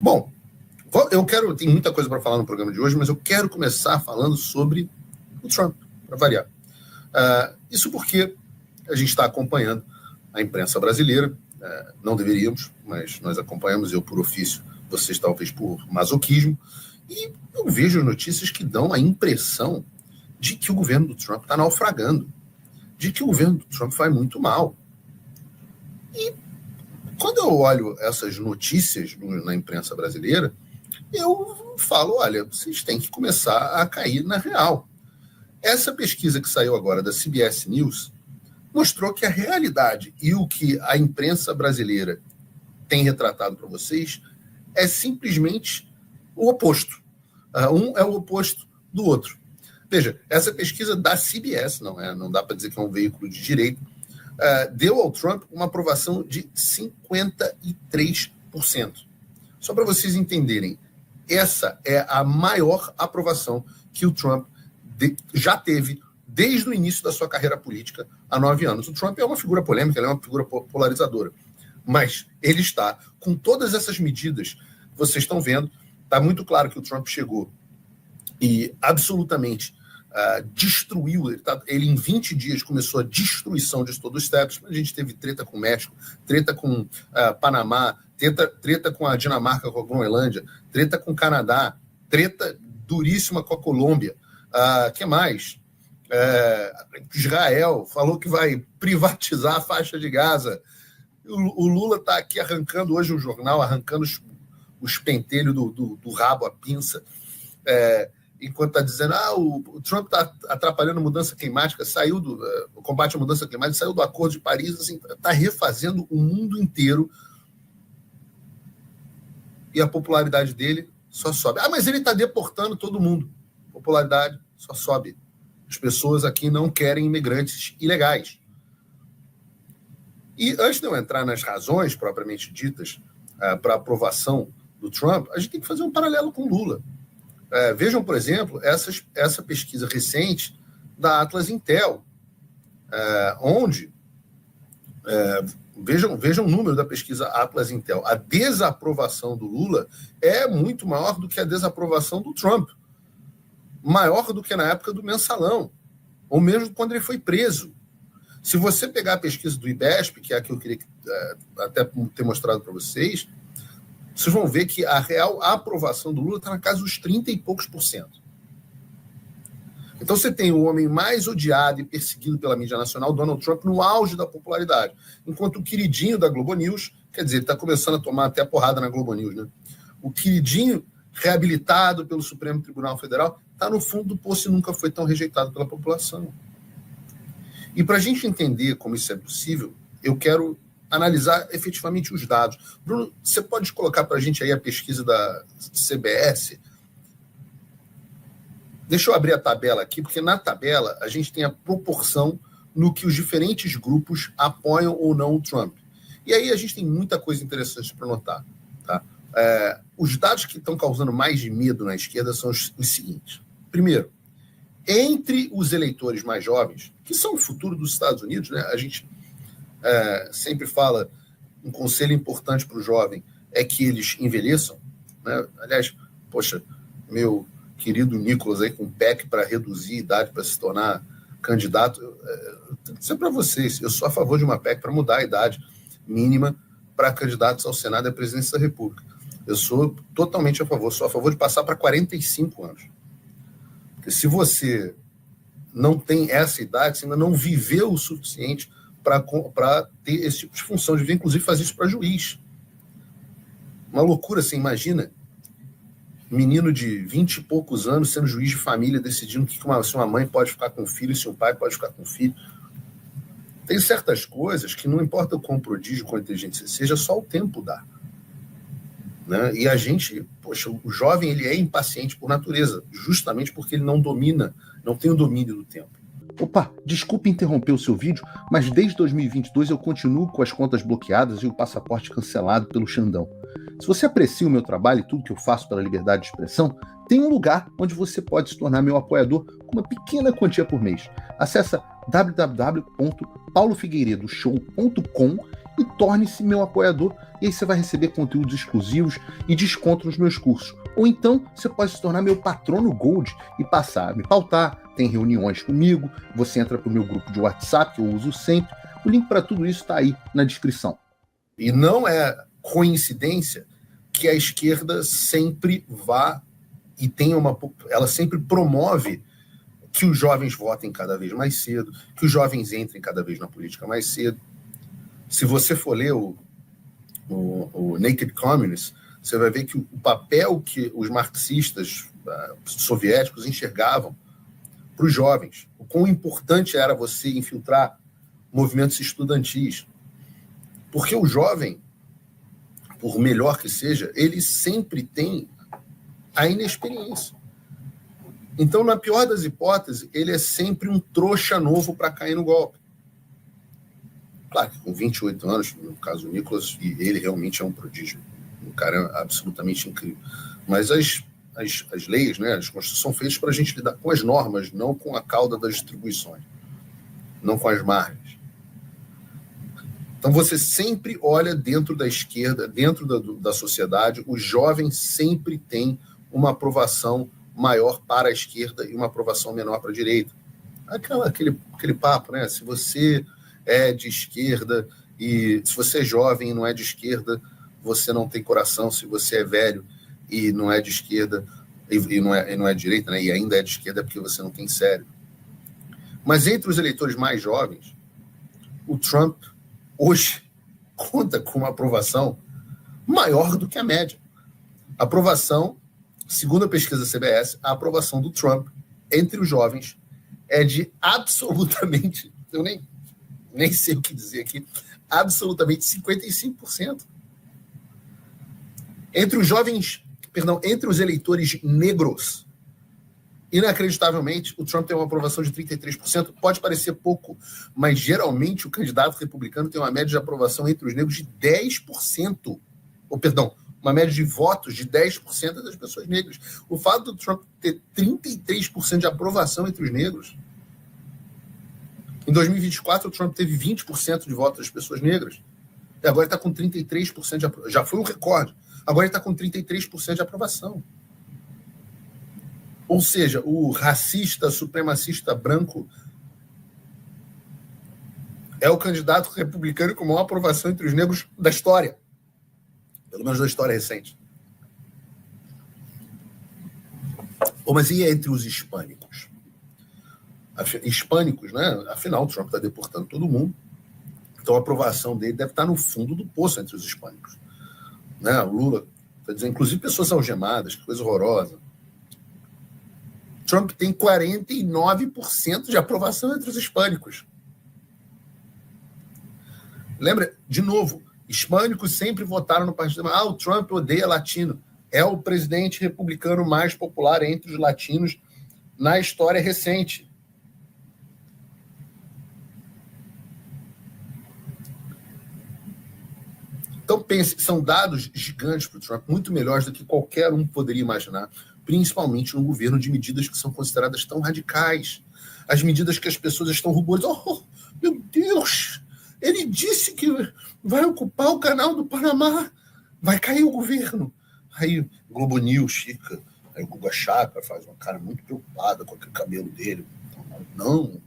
Bom, tem muita coisa para falar no programa de hoje, mas eu quero começar falando sobre o Trump, para variar. Isso porque a gente está acompanhando a imprensa brasileira, não deveríamos, mas nós acompanhamos, eu por ofício, vocês talvez por masoquismo, e eu vejo notícias que dão a impressão de que o governo do Trump está naufragando, de que o governo do Trump vai muito mal. E quando eu olho essas notícias na imprensa brasileira, eu falo, olha, vocês têm que começar a cair na real. Essa pesquisa que saiu agora da CBS News mostrou que a realidade e o que a imprensa brasileira tem retratado para vocês é simplesmente o oposto. Um é o oposto do outro. Veja, essa pesquisa da CBS, não dá para dizer que é um veículo de direita, deu ao Trump uma aprovação de 53%. Só para vocês entenderem, essa é a maior aprovação que o Trump já teve desde o início da sua carreira política há 9 anos. O Trump é uma figura polêmica, ele é uma figura polarizadora, mas ele está com todas essas medidas que vocês estão vendo. Está muito claro que o Trump chegou e absolutamente destruiu, ele em 20 dias começou a destruição de todo o establishment. A gente teve treta com o México, treta com Panamá, treta com a Dinamarca, com a Groenlândia, treta com o Canadá, treta duríssima com a Colômbia. Que mais? Israel falou que vai privatizar a faixa de Gaza. O Lula está aqui arrancando hoje um jornal, arrancando os pentelhos do rabo, a pinça, enquanto está dizendo o Trump está atrapalhando a mudança climática, saiu o combate à mudança climática, saiu do Acordo de Paris, assim, está refazendo o mundo inteiro, e a popularidade dele só sobe. Mas ele está deportando todo mundo. A popularidade só sobe. As pessoas aqui não querem imigrantes ilegais. E antes de eu entrar nas razões propriamente ditas para a aprovação do Trump, a gente tem que fazer um paralelo com Lula. Vejam, por exemplo, essa pesquisa recente da Atlas Intel, onde, vejam o número da pesquisa Atlas Intel, a desaprovação do Lula é muito maior do que a desaprovação do Trump, maior do que na época do Mensalão, ou mesmo quando ele foi preso. Se você pegar a pesquisa do IBESP, que é a que eu queria até ter mostrado para vocês vão ver que a real aprovação do Lula está na casa dos 30 e poucos %. Então você tem o homem mais odiado e perseguido pela mídia nacional, Donald Trump, no auge da popularidade, enquanto o queridinho da Globo News, quer dizer, está começando a tomar até a porrada na Globo News, né? O queridinho reabilitado pelo Supremo Tribunal Federal está no fundo do poço e nunca foi tão rejeitado pela população. E para a gente entender como isso é possível, eu quero analisar efetivamente os dados. Bruno, você pode colocar para a gente aí a pesquisa da CBS? Deixa eu abrir a tabela aqui, porque na tabela a gente tem a proporção no que os diferentes grupos apoiam ou não o Trump. E aí a gente tem muita coisa interessante para notar. Tá? Os dados que estão causando mais de medo na esquerda são os seguintes. Primeiro, entre os eleitores mais jovens, que são o futuro dos Estados Unidos, né? A gente sempre fala, um conselho importante para o jovem é que eles envelheçam, né? Aliás, poxa, meu querido Nicolas aí com PEC para reduzir a idade para se tornar candidato, tenho que dizer para vocês, eu sou a favor de uma PEC para mudar a idade mínima para candidatos ao Senado e à presidência da República. Eu sou totalmente a favor, sou a favor de passar para 45 anos. Porque se você não tem essa idade, você ainda não viveu o suficiente para ter esse tipo de função, de inclusive fazer isso para juiz. Uma loucura, você imagina, menino de 20 e poucos anos sendo juiz de família, decidindo se uma mãe pode ficar com o filho, se um pai pode ficar com o filho. Tem certas coisas que não importa o quão prodígio, quão inteligente seja, só o tempo dá. Né? E a gente, poxa, o jovem ele é impaciente por natureza, justamente porque ele não tem o domínio do tempo. Opa, desculpe interromper o seu vídeo, mas desde 2022 eu continuo com as contas bloqueadas e o passaporte cancelado pelo Xandão. Se você aprecia o meu trabalho e tudo que eu faço pela liberdade de expressão, tem um lugar onde você pode se tornar meu apoiador com uma pequena quantia por mês. Acesse www.paulofigueiredoshow.com e torne-se meu apoiador. E aí você vai receber conteúdos exclusivos e desconto nos meus cursos. Ou então você pode se tornar meu patrono Gold e passar a me pautar. Tem reuniões comigo, você entra para o meu grupo de WhatsApp, que eu uso sempre. O link para tudo isso está aí na descrição. E não é coincidência que a esquerda sempre vá e ela sempre promove que os jovens votem cada vez mais cedo, que os jovens entrem cada vez na política mais cedo. Se você for ler o Naked Communist, você vai ver que o papel que os marxistas soviéticos enxergavam para os jovens, o quão importante era você infiltrar movimentos estudantis. Porque o jovem, por melhor que seja, ele sempre tem a inexperiência. Então, na pior das hipóteses, ele é sempre um trouxa novo para cair no golpe. Claro que com 28 anos, no caso do Nicolas, e ele realmente é um prodígio. Um cara absolutamente incrível. Mas as leis, né, as constituições são feitas para a gente lidar com as normas, não com a cauda das distribuições, não com as margens. Então você sempre olha dentro da esquerda, dentro da sociedade, os jovens sempre têm uma aprovação maior para a esquerda e uma aprovação menor para a direita. Aquele papo, né? Se você é de esquerda e se você é jovem e não é de esquerda, você não tem coração. Se você é velho e não é de esquerda e não é de direita, né? E ainda é de esquerda, é porque você não tem cérebro. Mas entre os eleitores mais jovens, o Trump hoje conta com uma aprovação maior do que a média. A aprovação, segundo a pesquisa CBS, a aprovação do Trump entre os jovens é de absolutamente, eu nem sei o que dizer aqui, absolutamente 55%. Entre os eleitores negros, inacreditavelmente, o Trump tem uma aprovação de 33%. Pode parecer pouco, mas geralmente o candidato republicano tem uma média de aprovação entre os negros de 10%. Uma média de votos de 10% das pessoas negras. O fato do Trump ter 33% de aprovação entre os negros. Em 2024, o Trump teve 20% de votos das pessoas negras. E agora ele está com 33% de aprovação. Já foi um recorde. Agora ele está com 33% de aprovação. Ou seja, o racista, supremacista branco é o candidato republicano com maior aprovação entre os negros da história. Pelo menos da história recente. Mas e entre os hispânicos? Hispânicos, né? Afinal, o Trump está deportando todo mundo. Então a aprovação dele deve estar no fundo do poço entre os hispânicos. Né? O Lula está dizendo, inclusive pessoas algemadas, que coisa horrorosa. Trump tem 49% de aprovação entre os hispânicos. Lembra, de novo, hispânicos sempre votaram no partido. O Trump odeia latino. É o presidente republicano mais popular entre os latinos na história recente. Então, pense, são dados gigantes para o Trump, muito melhores do que qualquer um poderia imaginar, principalmente no governo de medidas que são consideradas tão radicais. As medidas que as pessoas estão ruborizando. Oh, meu Deus! Ele disse que vai ocupar o canal do Panamá. Vai cair o governo. Aí o Globo News fica. Aí o Guga Chakra faz uma cara muito preocupada com aquele cabelo dele. Não,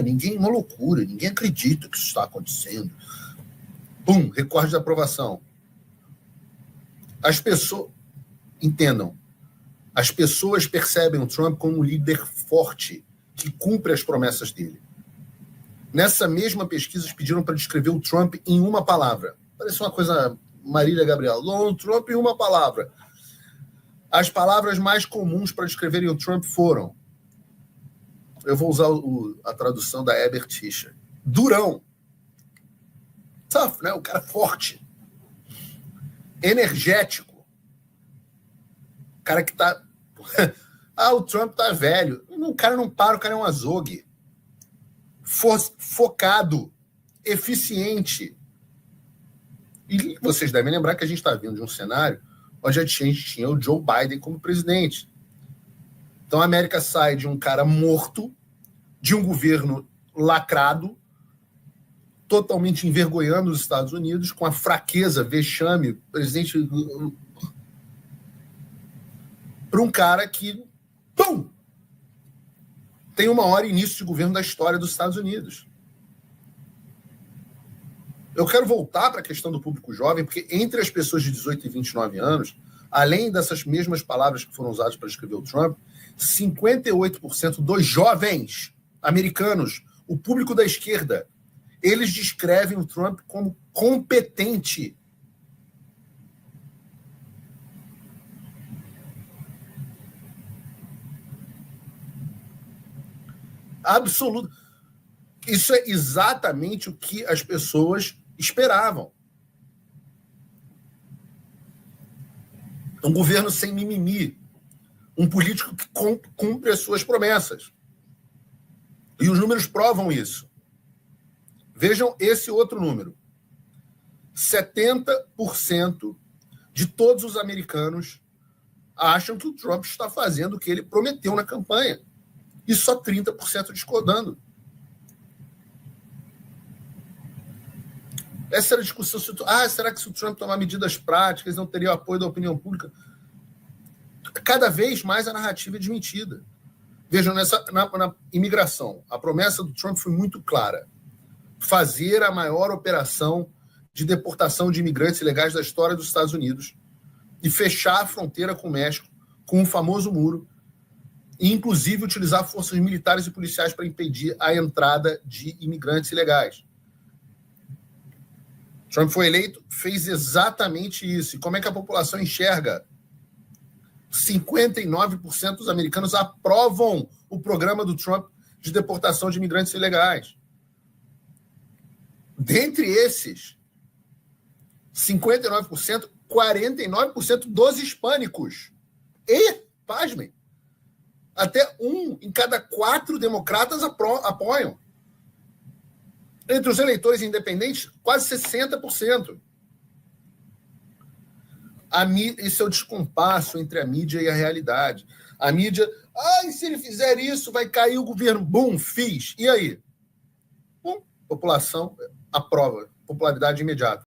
ninguém, uma loucura. Ninguém acredita que isso está acontecendo. Pum, recorde de aprovação. As pessoas... Entendam. As pessoas percebem o Trump como um líder forte que cumpre as promessas dele. Nessa mesma pesquisa, eles pediram para descrever o Trump em uma palavra. Parece uma coisa Marília Gabriel. O Trump em uma palavra. As palavras mais comuns para descreverem o Trump foram... Eu vou usar a tradução da Herbert Fischer. Durão. Tough, né? O cara forte. Energético. O cara que tá... o Trump tá velho. O cara não para, o cara é um azogue. Focado. Eficiente. E vocês devem lembrar que a gente está vindo de um cenário onde a gente tinha o Joe Biden como presidente. Então a América sai de um cara morto, de um governo lacrado, totalmente envergonhando os Estados Unidos, com a fraqueza, vexame, presidente, para um cara que, pum, tem o maior início de governo da história dos Estados Unidos. Eu quero voltar para a questão do público jovem, porque entre as pessoas de 18 e 29 anos, além dessas mesmas palavras que foram usadas para escrever o Trump, 58% dos jovens americanos, o público da esquerda, eles descrevem o Trump como competente. Absoluto. Isso é exatamente o que as pessoas esperavam. Um governo sem mimimi. Um político que cumpre as suas promessas. E os números provam isso. Vejam esse outro número. 70% de todos os americanos acham que o Trump está fazendo o que ele prometeu na campanha. E só 30% discordando. Essa era a discussão. Será que se o Trump tomar medidas práticas não teria o apoio da opinião pública? Cada vez mais a narrativa é desmentida. Vejam, na imigração, a promessa do Trump foi muito clara. Fazer a maior operação de deportação de imigrantes ilegais da história dos Estados Unidos e fechar a fronteira com o México com o famoso muro e, inclusive, utilizar forças militares e policiais para impedir a entrada de imigrantes ilegais. Trump foi eleito, fez exatamente isso. E como é que a população enxerga? 59% dos americanos aprovam o programa do Trump de deportação de imigrantes ilegais. Dentre esses, 59%, 49% dos hispânicos. E, pasmem, até 1 em cada 4 democratas apoiam. Entre os eleitores independentes, quase 60%. Esse é o descompasso entre a mídia e a realidade. A mídia, se ele fizer isso, vai cair o governo. Bum, fiz. E aí? População aprova. Popularidade imediata.